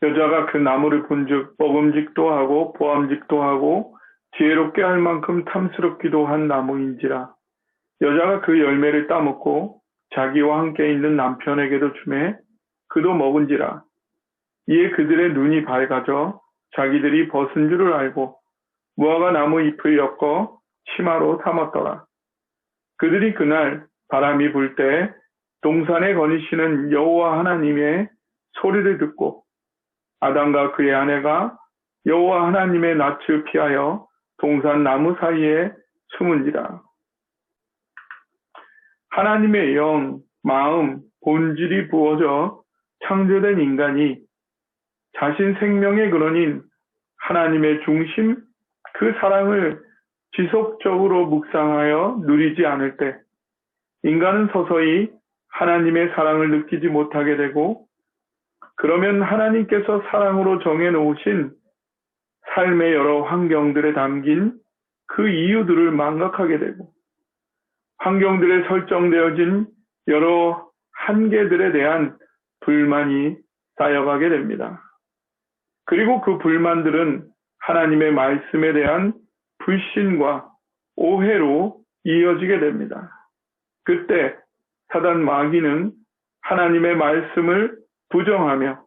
여자가 그 나무를 본즉 먹음직도 하고 보암직도 하고 지혜롭게 할 만큼 탐스럽기도 한 나무인지라. 여자가 그 열매를 따먹고 자기와 함께 있는 남편에게도 주매 그도 먹은지라. 이에 그들의 눈이 밝아져 자기들이 벗은 줄을 알고 무화과 나무 잎을 엮어 치마로 삼았더라. 그들이 그날 바람이 불 때 동산에 거니시는 여호와 하나님의 소리를 듣고 아담과 그의 아내가 여호와 하나님의 낯을 피하여 동산 나무 사이에 숨은지라. 하나님의 영, 마음, 본질이 부어져 창조된 인간이 자신 생명의 근원인 하나님의 중심, 그 사랑을 지속적으로 묵상하여 누리지 않을 때 인간은 서서히 하나님의 사랑을 느끼지 못하게 되고, 그러면 하나님께서 사랑으로 정해놓으신 삶의 여러 환경들에 담긴 그 이유들을 망각하게 되고, 환경들에 설정되어진 여러 한계들에 대한 불만이 쌓여가게 됩니다. 그리고 그 불만들은 하나님의 말씀에 대한 불신과 오해로 이어지게 됩니다. 그때 사단 마귀는 하나님의 말씀을 부정하며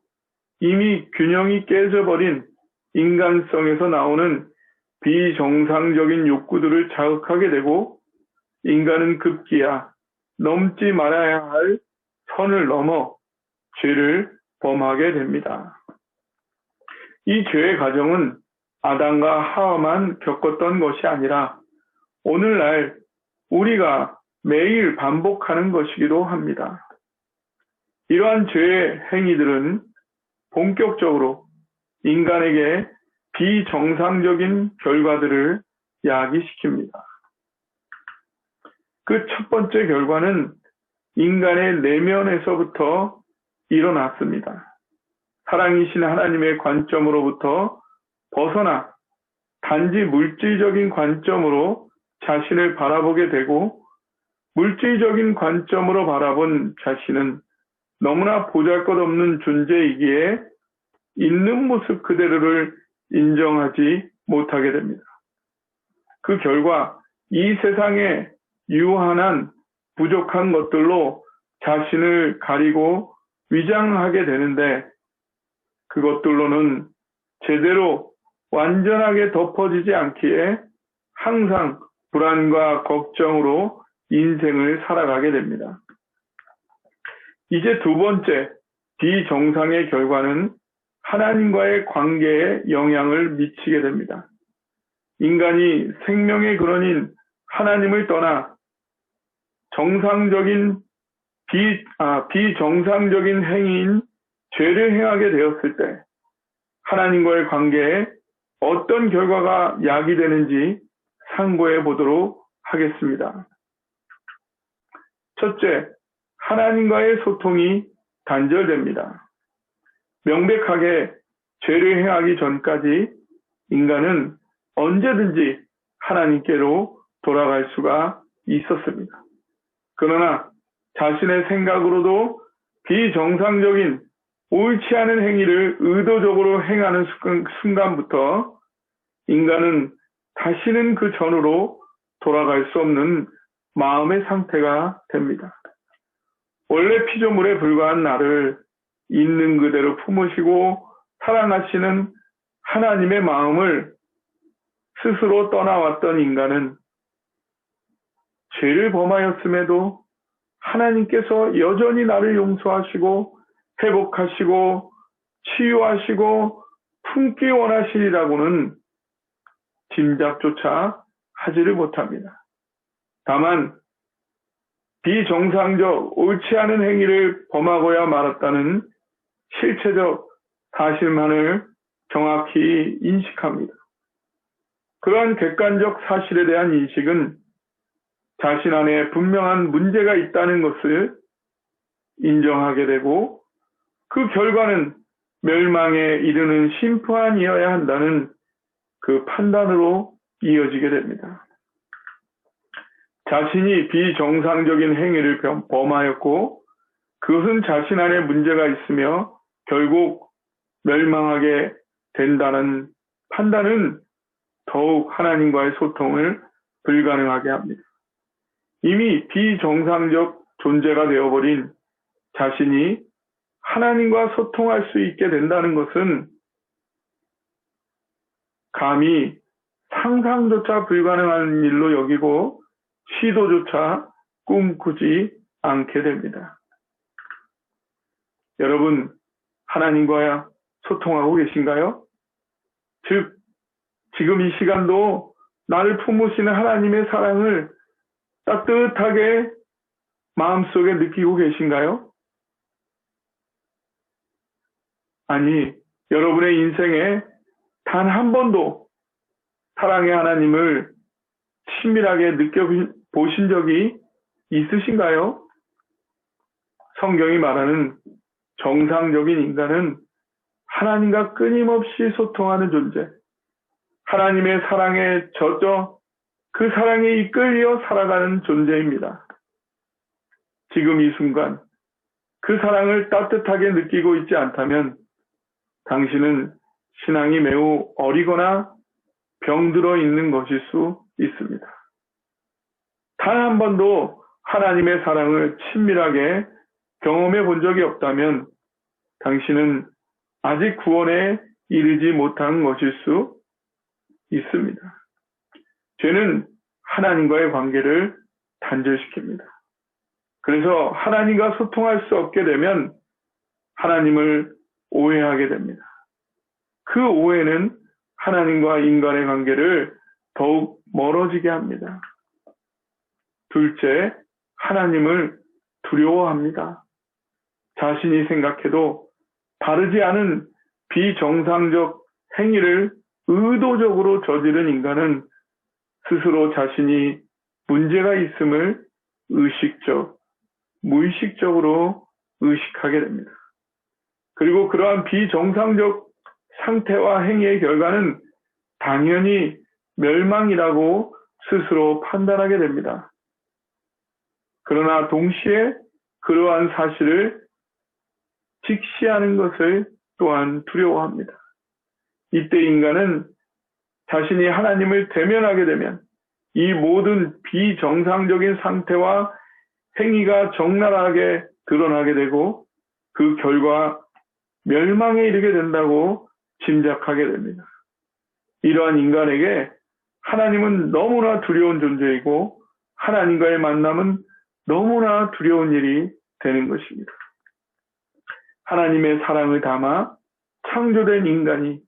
이미 균형이 깨져버린 인간성에서 나오는 비정상적인 욕구들을 자극하게 되고, 인간은 급기야 넘지 말아야 할 선을 넘어 죄를 범하게 됩니다. 이 죄의 과정은 아담과 하와만 겪었던 것이 아니라 오늘날 우리가 매일 반복하는 것이기도 합니다. 이러한 죄의 행위들은 본격적으로 인간에게 비정상적인 결과들을 야기시킵니다. 그 첫 번째 결과는 인간의 내면에서부터 일어났습니다. 사랑이신 하나님의 관점으로부터 벗어나 단지 물질적인 관점으로 자신을 바라보게 되고, 물질적인 관점으로 바라본 자신은 너무나 보잘것없는 존재이기에 있는 모습 그대로를 인정하지 못하게 됩니다. 그 결과 이 세상에 유한한 부족한 것들로 자신을 가리고 위장하게 되는데, 그것들로는 제대로 완전하게 덮어지지 않기에 항상 불안과 걱정으로 인생을 살아가게 됩니다. 이제 두 번째 비정상의 결과는 하나님과의 관계에 영향을 미치게 됩니다. 인간이 생명의 근원인 하나님을 떠나 비정상적인 행위인 죄를 행하게 되었을 때 하나님과의 관계에 어떤 결과가 야기되는지 상고해 보도록 하겠습니다. 첫째, 하나님과의 소통이 단절됩니다. 명백하게 죄를 행하기 전까지 인간은 언제든지 하나님께로 돌아갈 수가 있었습니다. 그러나 자신의 생각으로도 비정상적인 옳지 않은 행위를 의도적으로 행하는 순간부터 인간은 다시는 그 전으로 돌아갈 수 없는 마음의 상태가 됩니다. 원래 피조물에 불과한 나를 있는 그대로 품으시고 사랑하시는 하나님의 마음을 스스로 떠나왔던 인간은 죄를 범하였음에도 하나님께서 여전히 나를 용서하시고 회복하시고 치유하시고 품기 원하시리라고는 짐작조차 하지를 못합니다. 다만 비정상적 옳지 않은 행위를 범하고야 말았다는 실체적 사실만을 정확히 인식합니다. 그러한 객관적 사실에 대한 인식은 자신 안에 분명한 문제가 있다는 것을 인정하게 되고, 그 결과는 멸망에 이르는 심판이어야 한다는 그 판단으로 이어지게 됩니다. 자신이 비정상적인 행위를 범하였고 그것은 자신 안에 문제가 있으며 결국 멸망하게 된다는 판단은 더욱 하나님과의 소통을 불가능하게 합니다. 이미 비정상적 존재가 되어버린 자신이 하나님과 소통할 수 있게 된다는 것은 감히 상상조차 불가능한 일로 여기고 시도조차 꿈꾸지 않게 됩니다. 여러분, 하나님과 소통하고 계신가요? 즉, 지금 이 시간도 나를 품으시는 하나님의 사랑을 따뜻하게 마음속에 느끼고 계신가요? 아니, 여러분의 인생에 단 한 번도 사랑의 하나님을 친밀하게 느껴보신 적이 있으신가요? 성경이 말하는 정상적인 인간은 하나님과 끊임없이 소통하는 존재, 하나님의 사랑에 젖어 그 사랑에 이끌려 살아가는 존재입니다. 지금 이 순간 그 사랑을 따뜻하게 느끼고 있지 않다면 당신은 신앙이 매우 어리거나 병들어 있는 것일 수 있습니다. 단 한 번도 하나님의 사랑을 친밀하게 경험해 본 적이 없다면 당신은 아직 구원에 이르지 못한 것일 수 있습니다. 죄는 하나님과의 관계를 단절시킵니다. 그래서 하나님과 소통할 수 없게 되면 하나님을 오해하게 됩니다. 그 오해는 하나님과 인간의 관계를 더욱 멀어지게 합니다. 둘째, 하나님을 두려워합니다. 자신이 생각해도 바르지 않은 비정상적 행위를 의도적으로 저지른 인간은 스스로 자신이 문제가 있음을 무의식적으로 의식하게 됩니다. 그리고 그러한 비정상적 상태와 행위의 결과는 당연히 멸망이라고 스스로 판단하게 됩니다. 그러나 동시에 그러한 사실을 직시하는 것을 또한 두려워합니다. 이때 인간은 자신이 하나님을 대면하게 되면 이 모든 비정상적인 상태와 행위가 적나라하게 드러나게 되고 그 결과 멸망에 이르게 된다고 짐작하게 됩니다. 이러한 인간에게 하나님은 너무나 두려운 존재이고 하나님과의 만남은 너무나 두려운 일이 되는 것입니다. 하나님의 사랑을 담아 창조된 인간이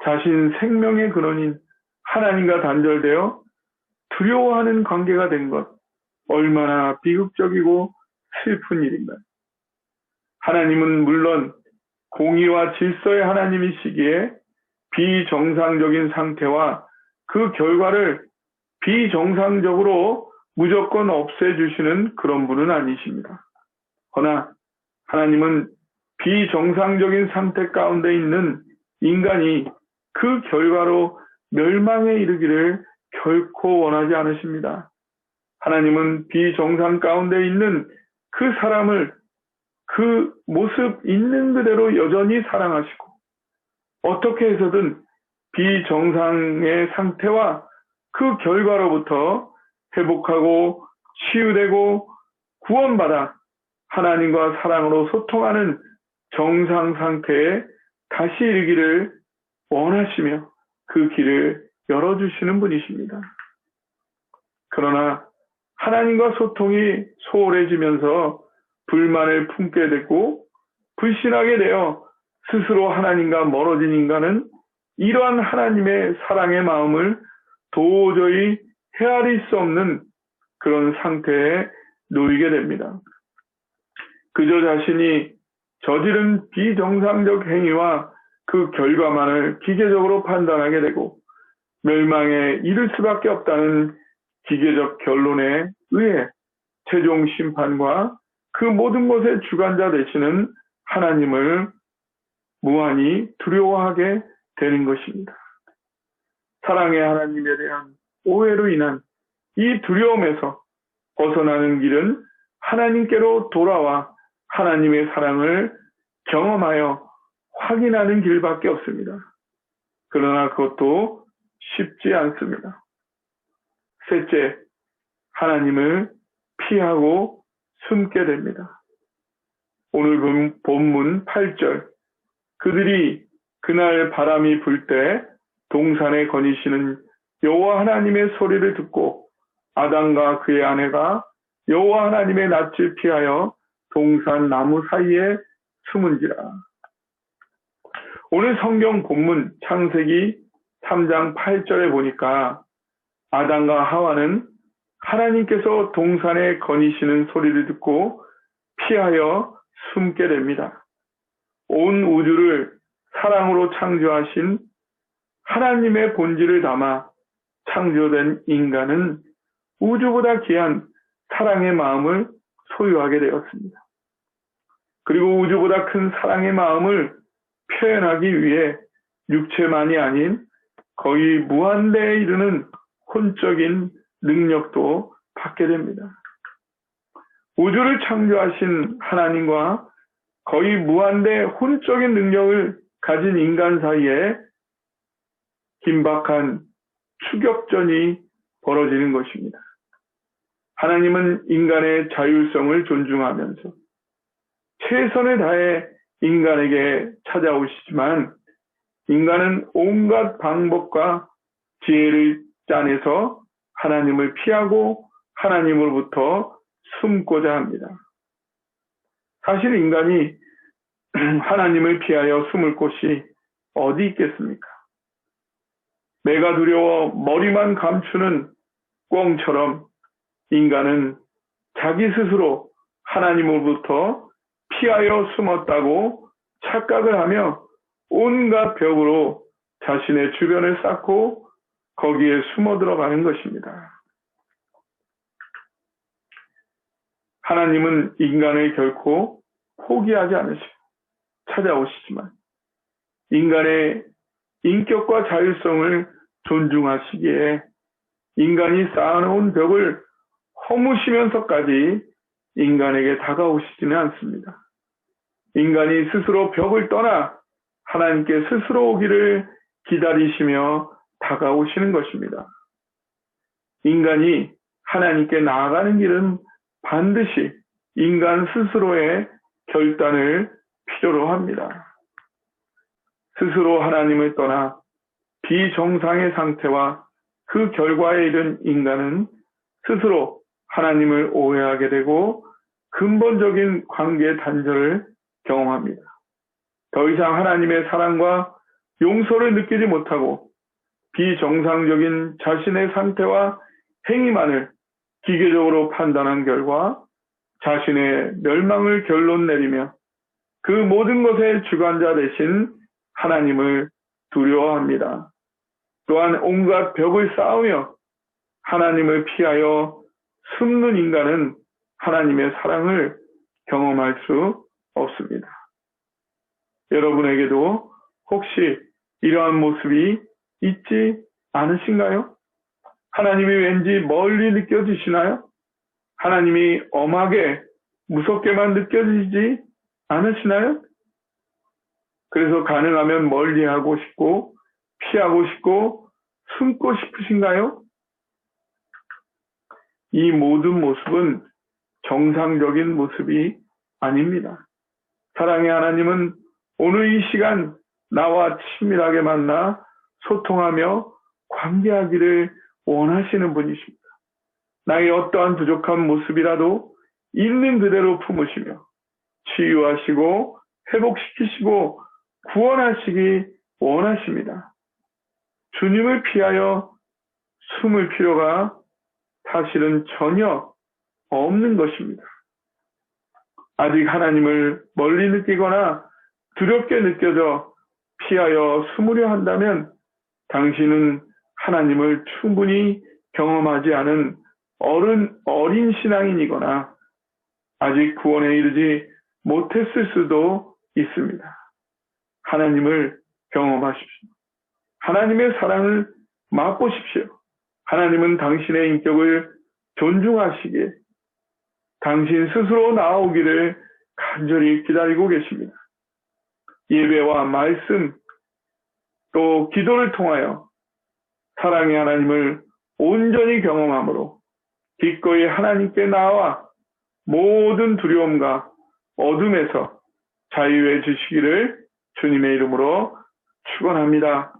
자신 생명의 근원인 하나님과 단절되어 두려워하는 관계가 된 것, 얼마나 비극적이고 슬픈 일인가요? 하나님은 물론 공의와 질서의 하나님이시기에 비정상적인 상태와 그 결과를 비정상적으로 무조건 없애주시는 그런 분은 아니십니다. 그러나 하나님은 비정상적인 상태 가운데 있는 인간이 그 결과로 멸망에 이르기를 결코 원하지 않으십니다. 하나님은 비정상 가운데 있는 그 사람을 그 모습 있는 그대로 여전히 사랑하시고 어떻게 해서든 비정상의 상태와 그 결과로부터 회복하고 치유되고 구원받아 하나님과 사랑으로 소통하는 정상 상태에 다시 이르기를 원하시며 그 길을 열어주시는 분이십니다. 그러나 하나님과 소통이 소홀해지면서 불만을 품게 되고 불신하게 되어 스스로 하나님과 멀어진 인간은 이러한 하나님의 사랑의 마음을 도저히 헤아릴 수 없는 그런 상태에 놓이게 됩니다. 그저 자신이 저지른 비정상적 행위와 그 결과만을 기계적으로 판단하게 되고 멸망에 이를 수밖에 없다는 기계적 결론에 의해 최종 심판과 그 모든 것의 주관자 되시는 하나님을 무한히 두려워하게 되는 것입니다. 사랑의 하나님에 대한 오해로 인한 이 두려움에서 벗어나는 길은 하나님께로 돌아와 하나님의 사랑을 경험하여 확인하는 길밖에 없습니다. 그러나 그것도 쉽지 않습니다. 셋째, 하나님을 피하고 숨게 됩니다. 오늘 본문 8절, 그들이 그날 바람이 불 때 동산에 거니시는 여호와 하나님의 소리를 듣고 아담과 그의 아내가 여호와 하나님의 낯을 피하여 동산 나무 사이에 숨은지라. 오늘 성경 본문 창세기 3장 8절에 보니까 아담과 하와는 하나님께서 동산에 거니시는 소리를 듣고 피하여 숨게 됩니다. 온 우주를 사랑으로 창조하신 하나님의 본질을 담아 창조된 인간은 우주보다 귀한 사랑의 마음을 소유하게 되었습니다. 그리고 우주보다 큰 사랑의 마음을 표현하기 위해 육체만이 아닌 거의 무한대에 이르는 혼적인 능력도 받게 됩니다. 우주를 창조하신 하나님과 거의 무한대 혼적인 능력을 가진 인간 사이에 긴박한 추격전이 벌어지는 것입니다. 하나님은 인간의 자율성을 존중하면서 최선을 다해 인간에게 찾아오시지만 인간은 온갖 방법과 지혜를 짜내서 하나님을 피하고 하나님으로부터 숨고자 합니다. 사실 인간이 하나님을 피하여 숨을 곳이 어디 있겠습니까? 내가 두려워 머리만 감추는 꿩처럼 인간은 자기 스스로 하나님으로부터 피하여 숨었다고 착각을 하며 온갖 벽으로 자신의 주변을 쌓고 거기에 숨어 들어가는 것입니다. 하나님은 인간을 결코 포기하지 않으시고 찾아오시지만 인간의 인격과 자율성을 존중하시기에 인간이 쌓아놓은 벽을 허무시면서까지 인간에게 다가오시지는 않습니다. 인간이 스스로 벽을 떠나 하나님께 스스로 오기를 기다리시며 다가오시는 것입니다. 인간이 하나님께 나아가는 길은 반드시 인간 스스로의 결단을 필요로 합니다. 스스로 하나님을 떠나 비정상의 상태와 그 결과에 이른 인간은 스스로 하나님을 오해하게 되고 근본적인 관계 단절을 경험합니다. 더 이상 하나님의 사랑과 용서를 느끼지 못하고 비정상적인 자신의 상태와 행위만을 기계적으로 판단한 결과 자신의 멸망을 결론 내리며 그 모든 것의 주관자 되신 하나님을 두려워합니다. 또한 온갖 벽을 쌓으며 하나님을 피하여 숨는 인간은 하나님의 사랑을 경험할 수 없습니다. 여러분에게도 혹시 이러한 모습이 있지 않으신가요? 하나님이 왠지 멀리 느껴지시나요? 하나님이 엄하게 무섭게만 느껴지지 않으시나요? 그래서 가능하면 멀리하고 싶고 피하고 싶고 숨고 싶으신가요? 이 모든 모습은 정상적인 모습이 아닙니다. 사랑의 하나님은 오늘 이 시간 나와 친밀하게 만나 소통하며 관계하기를 원하시는 분이십니다. 나의 어떠한 부족한 모습이라도 있는 그대로 품으시며 치유하시고 회복시키시고 구원하시기 원하십니다. 주님을 피하여 숨을 필요가 사실은 전혀 없는 것입니다. 아직 하나님을 멀리 느끼거나 두렵게 느껴져 피하여 숨으려 한다면 당신은 하나님을 충분히 경험하지 않은 어린 신앙인이거나 아직 구원에 이르지 못했을 수도 있습니다. 하나님을 경험하십시오. 하나님의 사랑을 맛보십시오. 하나님은 당신의 인격을 존중하시기에 당신 스스로 나아오기를 간절히 기다리고 계십니다. 예배와 말씀, 또 기도를 통하여 사랑의 하나님을 온전히 경험함으로 기꺼이 하나님께 나와 모든 두려움과 어둠에서 자유해 주시기를 주님의 이름으로 축원합니다.